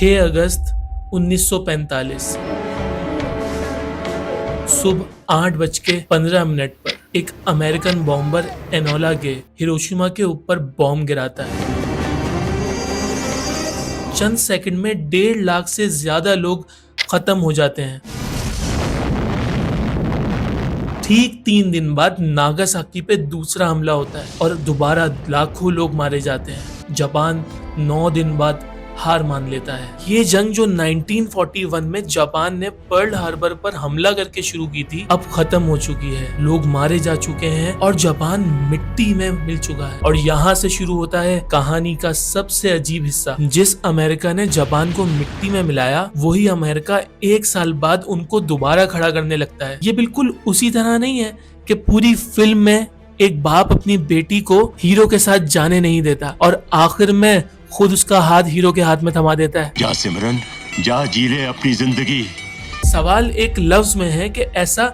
6 अगस्त 1945 सुबह 8:15 पर एक अमेरिकन बॉम्बर एनोला गे हिरोशिमा के ऊपर बॉम्ब गिराता है। चंद सेकंड में 1.5 लाख से ज्यादा लोग खत्म हो जाते हैं। ठीक 3 दिन बाद नागासाकी पे दूसरा हमला होता है और दोबारा लाखों लोग मारे जाते हैं। जापान 9 दिन बाद हार मान लेता है। ये जंग जो 1941 में जापान ने पर्ल हार्बर पर हमला करके शुरू की थी, अब खत्म हो चुकी है। लोग मारे जा चुके हैं और जापान मिट्टी में मिल चुका है। और यहाँ से शुरू होता है कहानी का सबसे अजीब हिस्सा। जिस अमेरिका ने जापान को मिट्टी में मिलाया, वही अमेरिका 1 साल बाद उनको दोबारा खड़ा करने लगता है। ये बिल्कुल उसी तरह नहीं है कि पूरी फिल्म में एक बाप अपनी बेटी को हीरो के साथ जाने नहीं देता और आखिर में खुद उसका हाथ हीरो के हाथ में थमा देता है। जा सिमरन, जा जी ले अपनी जिंदगी। सवाल एक लफ्ज में है कि ऐसा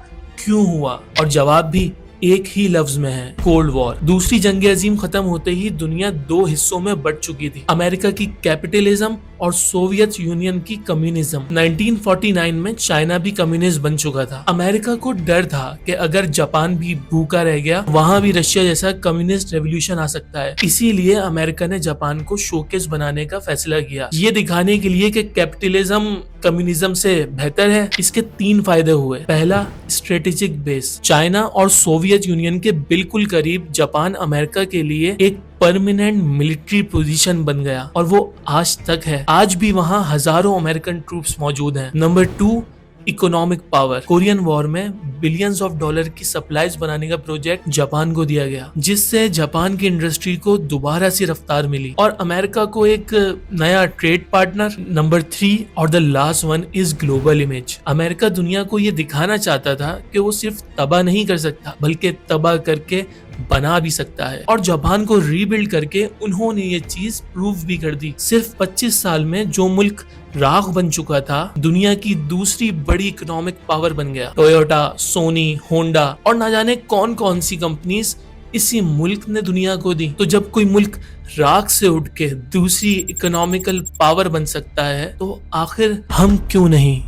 क्यों हुआ, और जवाब भी एक ही लफ्ज में है, कोल्ड वॉर। दूसरी जंग अजीम खत्म होते ही दुनिया 2 हिस्सों में बट चुकी थी, अमेरिका की कैपिटलिज्म और सोवियत यूनियन की कम्युनिज्म। 1949 में चाइना भी कम्युनिस्ट बन चुका था। अमेरिका को डर था कि अगर जापान भी भूखा रह गया, वहां भी रशिया जैसा कम्युनिस्ट रेवोल्यूशन आ सकता है। इसीलिए अमेरिका ने जापान को शोकेस बनाने का फैसला किया, ये दिखाने के लिए कि कैपिटलिज्म कम्युनिज्म से बेहतर है। इसके 3 फायदे हुए। पहला, स्ट्रेटेजिक बेस। चाइना और सोवियत यूनियन के बिल्कुल करीब जापान अमेरिका के लिए एक परमानेंट मिलिट्री पोजीशन बन गया और वो आज तक है। आज भी वहां हजारों अमेरिकन ट्रूप्स मौजूद हैं। Number 2, economic power. Korean war में बिलियंस ऑफ डॉलर की सप्लाईज बनाने का प्रोजेक्ट जापान को दिया गया, जिससे जापान की इंडस्ट्री को दोबारा से रफ्तार मिली और अमेरिका को एक नया ट्रेड पार्टनर। नंबर 3 और the last one is global image. America दुनिया को ये दिखाना चाहता था कि वो सिर्फ तबाह नहीं कर सकता, बल्कि तबाह करके बना भी सकता है। और जापान को रीबिल्ड करके उन्होंने ये चीज प्रूव भी कर दी। सिर्फ 25 साल में जो मुल्क राख बन चुका था, दुनिया की दूसरी बड़ी इकोनॉमिक पावर बन गया। टोयोटा, सोनी, होंडा और ना जाने कौन कौन सी कंपनीज इसी मुल्क ने दुनिया को दी। तो जब कोई मुल्क राख से उठ के दूसरी इकोनॉमिकल पावर बन सकता है, तो आखिर हम क्यों नहीं।